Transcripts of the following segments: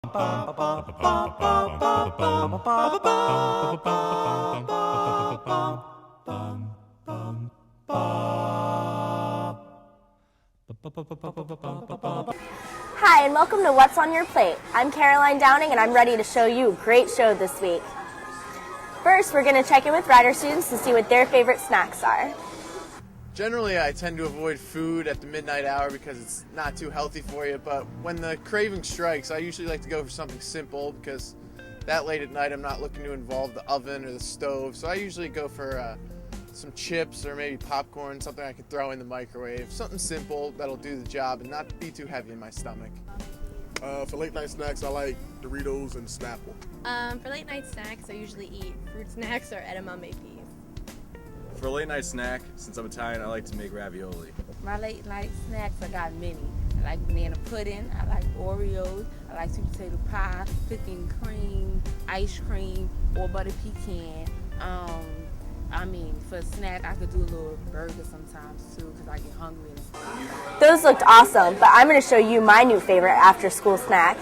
Hi, and welcome to What's on Your Plate. I'm Caroline Downing, and I'm ready to show you a great show this week. First, we're going to check in with Rider students to see what their favorite snacks are. Generally, I tend to avoid food at the midnight hour because it's not too healthy for you, but when the craving strikes, I usually like to go for something simple because that late at night I'm not looking to involve the oven or the stove, so I usually go for some chips or maybe popcorn, something I can throw in the microwave, something simple that'll do the job and not be too heavy in my stomach. For late night snacks, I like Doritos and Snapple. For late night snacks, I usually eat fruit snacks or edamame peas. For a late night snack, since I'm Italian, I like to make ravioli. My late night snacks, I got many. I like banana pudding, I like Oreos, I like sweet potato pie, cookies and cream, ice cream, or butter pecan. For a snack, I could do a little burger sometimes too, because I get hungry. Those looked awesome, but I'm going to show you my new favorite after-school snack.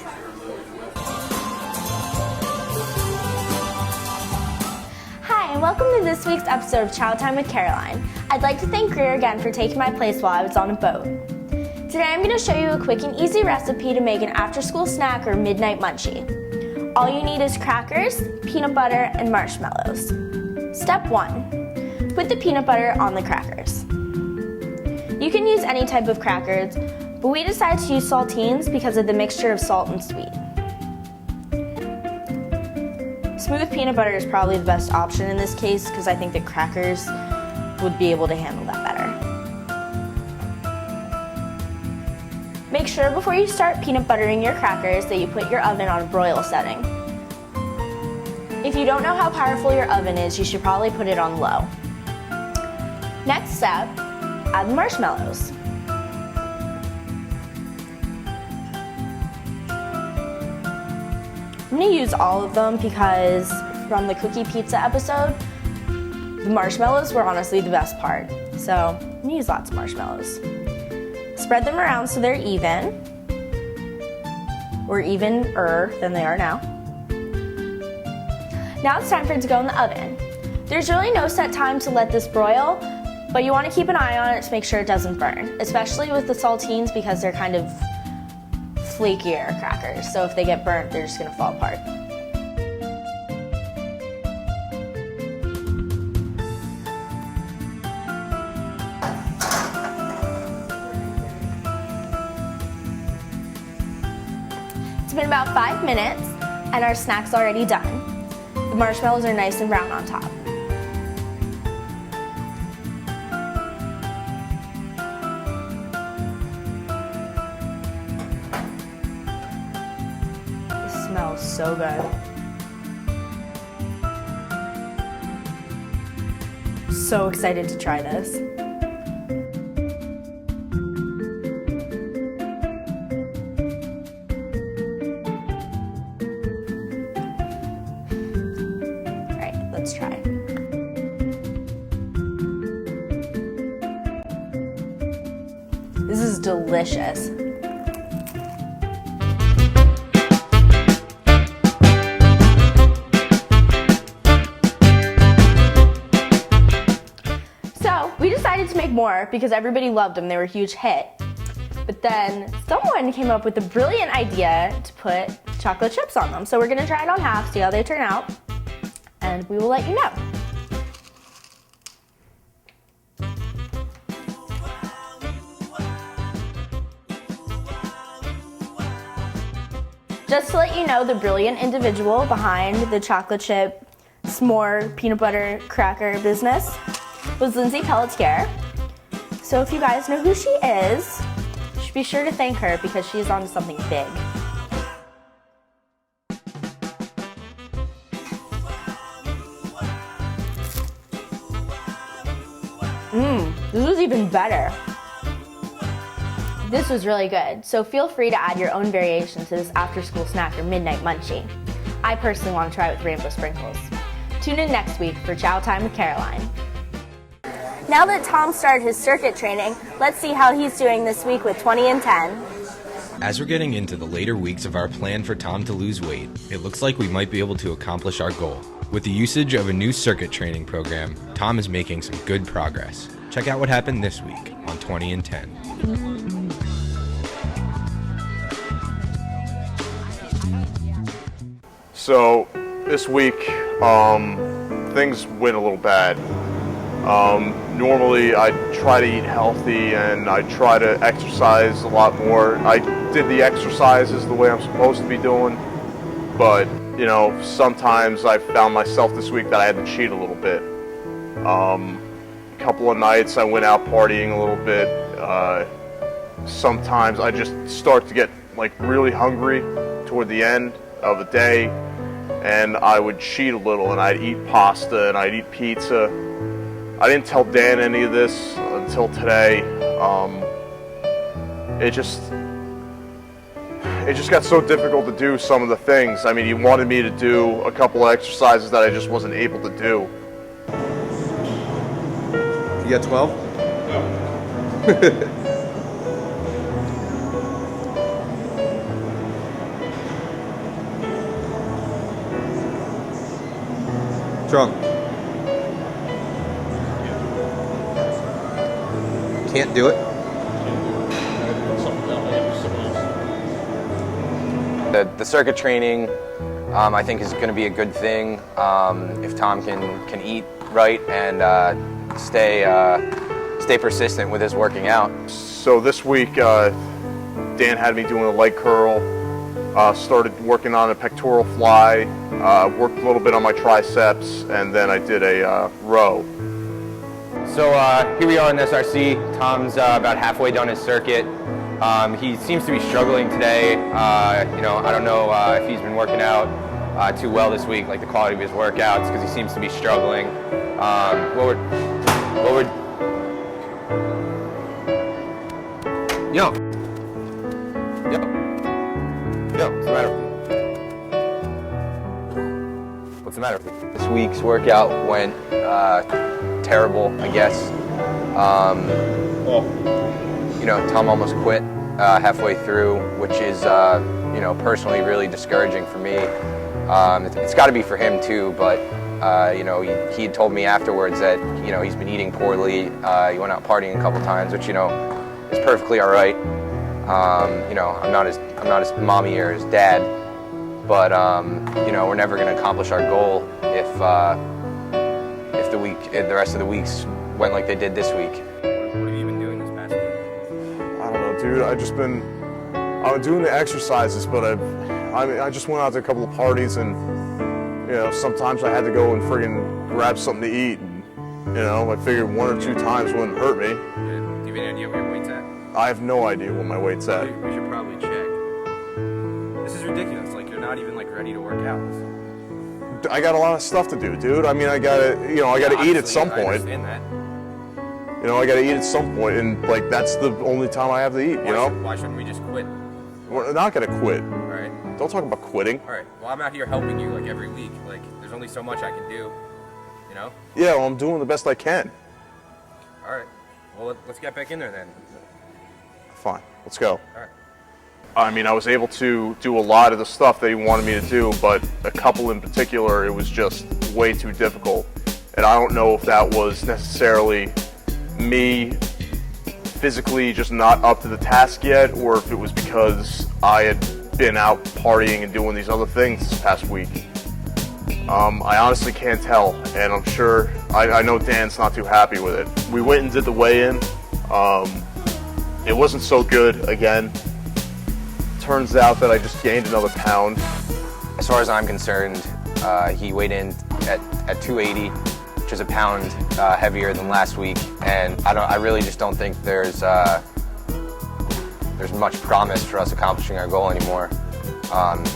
Hi, and welcome to this week's episode of Chow Time with Caroline. I'd like to thank Greer again for taking my place while I was on a boat. Today I'm going to show you a quick and easy recipe to make an after-school snack or midnight munchie. All you need is crackers, peanut butter, and marshmallows. Step 1. Put the peanut butter on the crackers. You can use any type of crackers, but we decided to use saltines because of the mixture of salt and sweet. Smooth peanut butter is probably the best option in this case because I think that crackers would be able to handle that better. Make sure before you start peanut buttering your crackers that you put your oven on a broil setting. If you don't know how powerful your oven is, you should probably put it on low. Next step, add the marshmallows. I'm going to use all of them because from the cookie pizza episode, the marshmallows were honestly the best part. So I'm going to use lots of marshmallows. Spread them around so they're even, or evener than they are now. Now it's time for it to go in the oven. There's really no set time to let this broil, but you want to keep an eye on it to make sure it doesn't burn, especially with the saltines because they're kind of flakier crackers, so if they get burnt, they're just going to fall apart. It's been about 5 minutes, and our snack's already done. The marshmallows are nice and brown on top. Smells so good. So excited to try this. All right, let's try. This is delicious. We decided to make more because everybody loved them. They were a huge hit. But then someone came up with the brilliant idea to put chocolate chips on them. So we're going to try it on half, see how they turn out, and we will let you know. Just to let you know, the brilliant individual behind the chocolate chip s'more peanut butter cracker business was Lindsay Pelletier. So if you guys know who she is, you should be sure to thank her because she is onto something big. This was even better. This was really good. So feel free to add your own variation to this after-school snack or midnight munchie. I personally want to try it with rainbow sprinkles. Tune in next week for Chow Time with Caroline. Now that Tom started his circuit training, let's see how he's doing this week with 20 and 10. As we're getting into the later weeks of our plan for Tom to lose weight, it looks like we might be able to accomplish our goal. With the usage of a new circuit training program, Tom is making some good progress. Check out what happened this week on 20 and 10. So this week, things went a little bad. Normally I try to eat healthy and I try to exercise a lot more. I did the exercises the way I'm supposed to be doing, but you know, sometimes I found myself this week that I had to cheat a little bit. A couple of nights I went out partying a little bit. Sometimes I just start to get like really hungry toward the end of the day, and I would cheat a little and I'd eat pasta and I'd eat pizza. I didn't tell Dan any of this until today. It just got so difficult to do some of the things. I mean, he wanted me to do a couple of exercises that I just wasn't able to do. You got 12? No. Drunk. Can't do it? The circuit training, I think, is going to be a good thing if Tom can eat right and stay persistent with his working out. So this week, Dan had me doing a leg curl, started working on a pectoral fly, worked a little bit on my triceps, and then I did a row. So here we are in SRC. Tom's about halfway done his circuit. He seems to be struggling today. You know, I don't know if he's been working out too well this week, like the quality of his workouts, because he seems to be struggling. Yo, what's the matter with you? What's the matter with you? This week's workout went terrible, I guess. You know, Tom almost quit halfway through, which is, you know, personally really discouraging for me. It's got to be for him too, but you know, he had told me afterwards that, you know, he's been eating poorly. He went out partying a couple times, which, you know, is perfectly all right. You know, I'm not his mommy or his dad, but you know, we're never going to accomplish our goal if the rest of the weeks went like they did this week. What have you been doing this past week? I don't know, dude. I've been doing the exercises, but I just went out to a couple of parties, and you know, sometimes I had to go and friggin' grab something to eat. And, you know, I figured 1 or 2 times wouldn't hurt me. Do you have any idea what your weight's at? I have no idea what my weight's at. We should probably check. This is ridiculous. Like, you're not even like ready to work out. I got a lot of stuff to do, dude. I mean, I gotta eat at some point. I understand that. You know, I gotta eat at some point, and like that's the only time I have to eat. Why shouldn't we just quit? We're not gonna quit. All right. Don't talk about quitting. All right. Well, I'm out here helping you like every week. Like, there's only so much I can do. You know? Yeah, well, I'm doing the best I can. All right. Well, let's get back in there then. Fine. Let's go. All right. I mean, I was able to do a lot of the stuff that he wanted me to do, but a couple in particular, it was just way too difficult. And I don't know if that was necessarily me physically just not up to the task yet, or if it was because I had been out partying and doing these other things this past week. I honestly can't tell, and I'm sure, I know Dan's not too happy with it. We went and did the weigh-in. It wasn't so good again. Turns out that I just gained another pound. As far as I'm concerned, he weighed in at 280, which is a pound heavier than last week, and I really just don't think there's much promise for us accomplishing our goal anymore.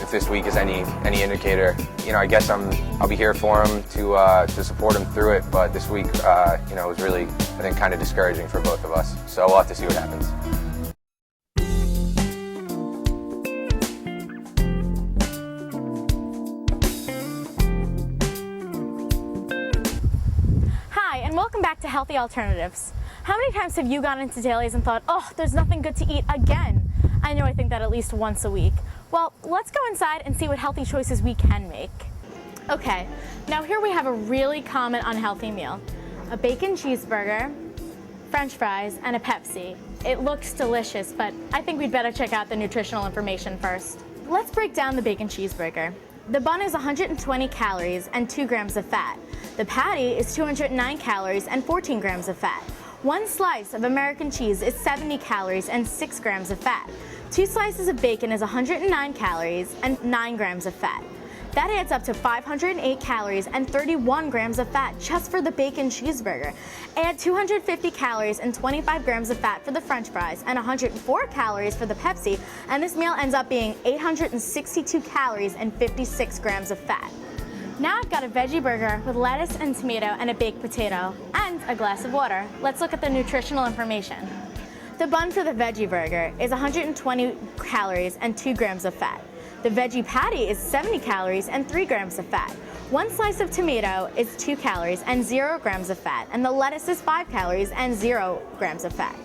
If this week is any indicator, you know, I guess I'll be here for him to support him through it. But this week, you know, was really, I think, kind of discouraging for both of us. So we'll have to see what happens. Hi, and welcome back to Healthy Alternatives. How many times have you gone into dailies and thought, oh, there's nothing good to eat again? I know I think that at least once a week. Well, let's go inside and see what healthy choices we can make. Okay, now here we have a really common unhealthy meal. A bacon cheeseburger, French fries, and a Pepsi. It looks delicious, but I think we'd better check out the nutritional information first. Let's break down the bacon cheeseburger. The bun is 120 calories and 2 grams of fat. The patty is 209 calories and 14 grams of fat. One slice of American cheese is 70 calories and 6 grams of fat. 2 slices of bacon is 109 calories and 9 grams of fat. That adds up to 508 calories and 31 grams of fat just for the bacon cheeseburger. Add 250 calories and 25 grams of fat for the French fries and 104 calories for the Pepsi, and this meal ends up being 862 calories and 56 grams of fat. Now I've got a veggie burger with lettuce and tomato and a baked potato and a glass of water. Let's look at the nutritional information. The bun for the veggie burger is 120 calories and 2 grams of fat. The veggie patty is 70 calories and 3 grams of fat. One slice of tomato is 2 calories and 0 grams of fat, and the lettuce is 5 calories and 0 grams of fat.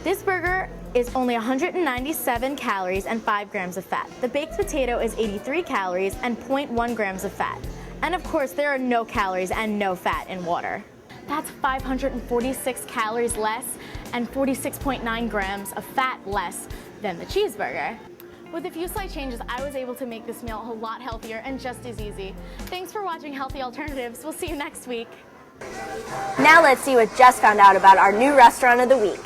This burger is only 197 calories and 5 grams of fat. The baked potato is 83 calories and 0.1 grams of fat. And of course, there are no calories and no fat in water. That's 546 calories less and 46.9 grams of fat less than the cheeseburger. With a few slight changes, I was able to make this meal a lot healthier and just as easy. Thanks for watching Healthy Alternatives. We'll see you next week. Now let's see what Jess found out about our new restaurant of the week.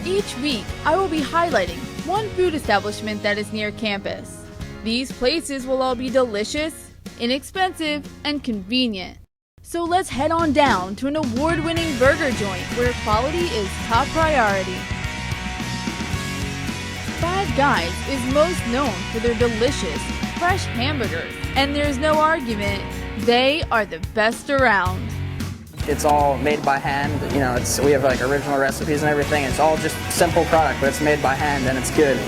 Each week, I will be highlighting one food establishment that is near campus. These places will all be delicious, inexpensive, and convenient. So let's head on down to an award-winning burger joint where quality is top priority. Five Guys is most known for their delicious, fresh hamburgers, and there's no argument, they are the best around. It's all made by hand, you know, we have like original recipes and everything. It's all just simple product, but it's made by hand and it's good.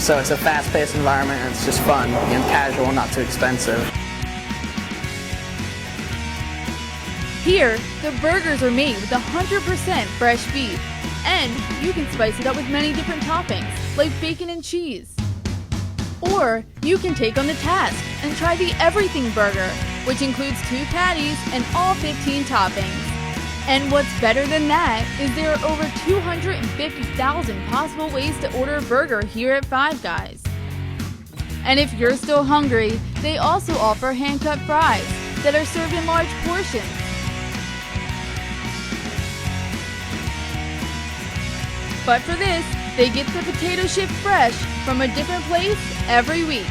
So it's a fast-paced environment and it's just fun and casual, not too expensive. Here, the burgers are made with 100% fresh beef, and you can spice it up with many different toppings, like bacon and cheese. Or you can take on the task and try the Everything Burger, which includes 2 patties and all 15 toppings. And what's better than that is there are over 250,000 possible ways to order a burger here at Five Guys. And if you're still hungry, they also offer hand-cut fries that are served in large portions. But for this, they get the potato chip fresh from a different place every week.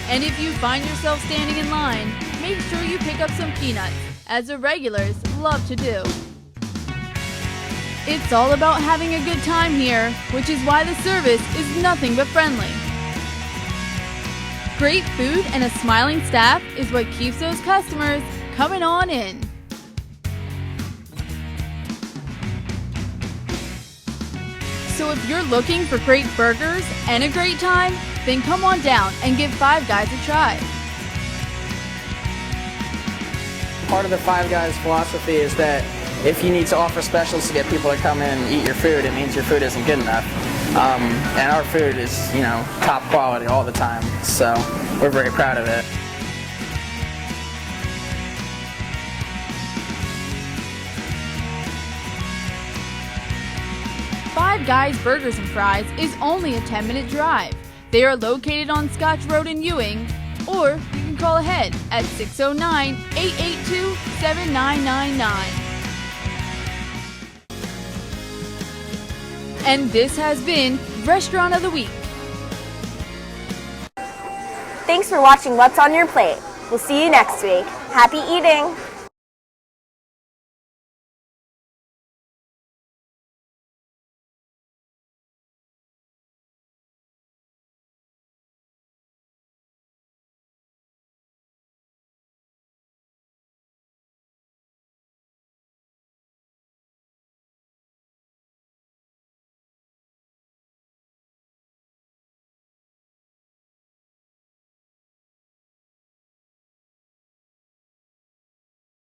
And if you find yourself standing in line, make sure you pick up some peanuts, as the regulars love to do. It's all about having a good time here, which is why the service is nothing but friendly. Great food and a smiling staff is what keeps those customers coming on in. So if you're looking for great burgers and a great time, then come on down and give Five Guys a try. Part of the Five Guys philosophy is that if you need to offer specials to get people to come in and eat your food, it means your food isn't good enough. And our food is, you know, top quality all the time, so we're very proud of it. Five Guys Burgers and Fries is only a 10-minute drive. They are located on Scotch Road in Ewing, or you can call ahead at 609-882-7999. And this has been Restaurant of the Week. Thanks for watching What's on Your Plate. We'll see you next week. Happy eating!